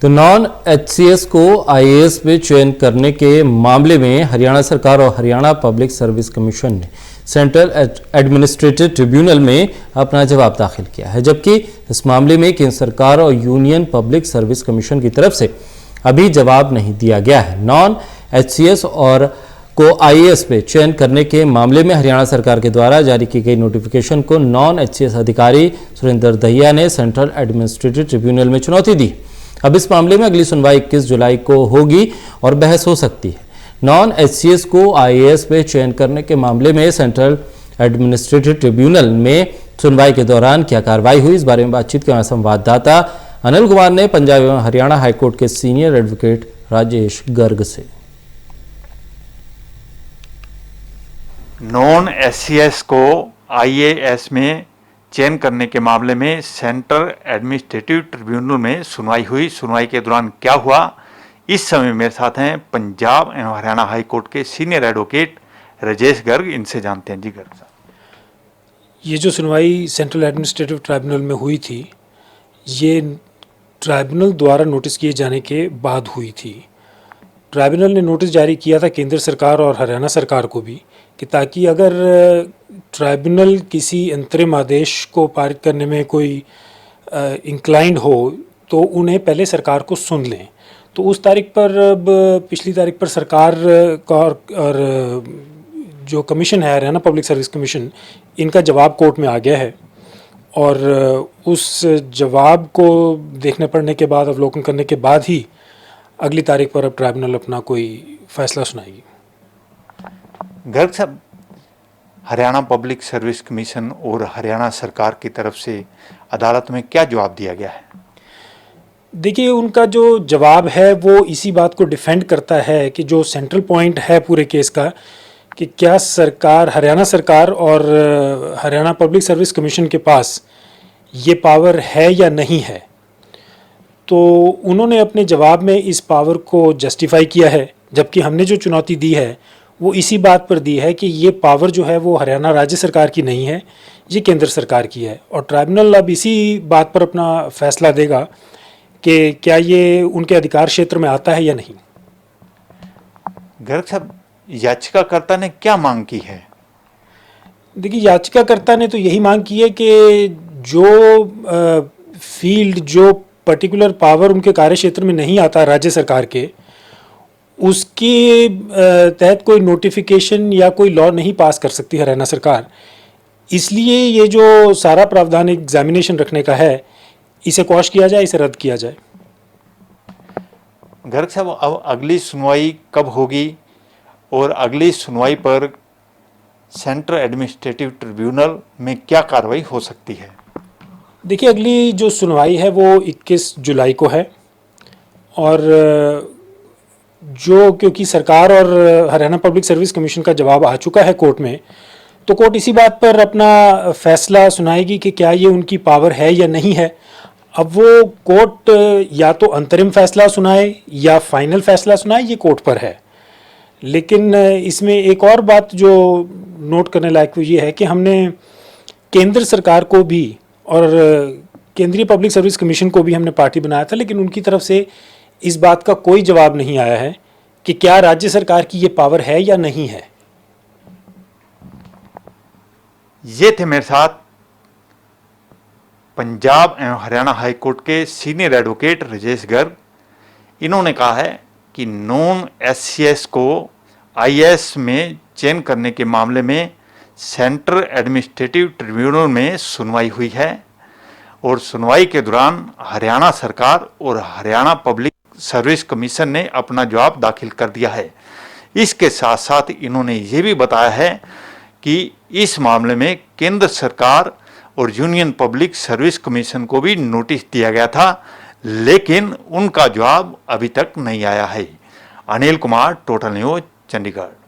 तो non HCS को IAS में चयन करने के मामले में हरियाणा सरकार और हरियाणा पब्लिक सर्विस कमीशन ने सेंट्रल एडमिनिस्ट्रेटिव ट्रिब्यूनल में अपना जवाब दाखिल किया है, जबकि इस मामले में केंद्र सरकार और यूनियन पब्लिक सर्विस कमीशन की तरफ से अभी जवाब नहीं दिया गया है। नॉन एचसीएस और को आईएएस में चयन करने के मामले में हरियाणा सरकार के द्वारा जारी की गई नोटिफिकेशन को नॉन एचसीएस अधिकारी सुरेंद्र दहिया ने सेंट्रल एडमिनिस्ट्रेटिव ट्रिब्यूनल में चुनौती दी। अब इस मामले में अगली सुनवाई 21 जुलाई को होगी और बहस हो सकती है। नॉन एचसीएस को आईएएस में चयन करने के मामले में सेंट्रल एडमिनिस्ट्रेटिव ट्रिब्यूनल में सुनवाई के दौरान क्या कार्रवाई हुई, इस बारे में बातचीत के हमारे संवाददाता अनिल कुमार ने पंजाब एवं हरियाणा हाईकोर्ट के सीनियर एडवोकेट राजेश गर्ग से। नॉन एचसीएस को आईएएस में चयन करने के मामले में सेंट्रल एडमिनिस्ट्रेटिव ट्रिब्यूनल में सुनवाई हुई। सुनवाई के दौरान क्या हुआ, इस समय मेरे साथ हैं पंजाब एवं हरियाणा हाई कोर्ट के सीनियर एडवोकेट राजेश गर्ग। इनसे जानते हैं। जी गर्ग साहब, ये जो सुनवाई सेंट्रल एडमिनिस्ट्रेटिव ट्राइब्यूनल में हुई थी, ये ट्राइब्यूनल द्वारा नोटिस किए जाने के बाद हुई थी। ट्राइब्यूनल ने नोटिस जारी किया था केंद्र सरकार और हरियाणा सरकार को भी कि ताकि अगर ट्राइब्यूनल किसी अंतरिम आदेश को पारित करने में कोई इंक्लाइंड हो तो उन्हें पहले सरकार को सुन लें। तो उस तारीख पर, पिछली तारीख पर सरकार का और जो कमीशन है हरियाणा पब्लिक सर्विस कमीशन, इनका जवाब कोर्ट में आ गया है और उस जवाब को देखने पड़ने के बाद, अवलोकन करने के बाद ही अगली तारीख पर अब ट्राइब्यूनल अपना कोई फैसला सुनाएगी। गर्ग साहब, हरियाणा पब्लिक सर्विस कमीशन और हरियाणा सरकार की तरफ से अदालत में क्या जवाब दिया गया है? देखिए, उनका जो जवाब है वो इसी बात को डिफेंड करता है कि जो सेंट्रल पॉइंट है पूरे केस का, कि क्या सरकार, हरियाणा सरकार और हरियाणा पब्लिक सर्विस कमीशन के पास ये पावर है या नहीं है। तो उन्होंने अपने जवाब में इस पावर को जस्टिफाई किया है, जबकि हमने जो चुनौती दी है वो इसी बात पर दी है कि ये पावर जो है वो हरियाणा राज्य सरकार की नहीं है, ये केंद्र सरकार की है। और ट्राइब्यूनल अब इसी बात पर अपना फैसला देगा कि क्या ये उनके अधिकार क्षेत्र में आता है या नहीं। गर्ग साहब, याचिकाकर्ता ने क्या मांग की है? देखिए, याचिकाकर्ता ने तो यही मांग की है कि जो फील्ड, जो पर्टिकुलर पावर उनके कार्य क्षेत्र में नहीं आता राज्य सरकार के, उसके तहत कोई नोटिफिकेशन या कोई लॉ नहीं पास कर सकती हरियाणा सरकार। इसलिए ये जो सारा प्रावधान एग्जामिनेशन रखने का है, इसे क्वॉश किया जाए, इसे रद्द किया जाए। गर्ग साहब, अब अगली सुनवाई कब होगी और अगली सुनवाई पर सेंट्रल एडमिनिस्ट्रेटिव ट्रिब्यूनल में क्या कार्रवाई हो सकती है? देखिए, अगली जो सुनवाई है वो 21 जुलाई को है और क्योंकि सरकार और हरियाणा पब्लिक सर्विस कमीशन का जवाब आ चुका है कोर्ट में, तो कोर्ट इसी बात पर अपना फैसला सुनाएगी कि क्या ये उनकी पावर है या नहीं है। अब वो कोर्ट या तो अंतरिम फैसला सुनाए या फाइनल फैसला सुनाए, ये कोर्ट पर है। लेकिन इसमें एक और बात जो नोट करने लायक ये है कि हमने केंद्र सरकार को भी और केंद्रीय पब्लिक सर्विस कमीशन को भी हमने पार्टी बनाया था, लेकिन उनकी तरफ से इस बात का कोई जवाब नहीं आया है कि क्या राज्य सरकार की ये पावर है या नहीं है। ये थे मेरे साथ पंजाब एवं हरियाणा हाई कोर्ट के सीनियर एडवोकेट राजेश गर्ग। इन्होंने कहा है कि नॉन एचसीएस को आईएएस में चयन करने के मामले में सेंट्रल एडमिनिस्ट्रेटिव ट्रिब्यूनल में सुनवाई हुई है और सुनवाई के दौरान हरियाणा सरकार और हरियाणा पब्लिक सर्विस कमीशन ने अपना जवाब दाखिल कर दिया है। इसके साथ साथ इन्होंने ये भी बताया है कि इस मामले में केंद्र सरकार और यूनियन पब्लिक सर्विस कमीशन को भी नोटिस दिया गया था, लेकिन उनका जवाब अभी तक नहीं आया है। Anil Kumar, total news, Chandigarh.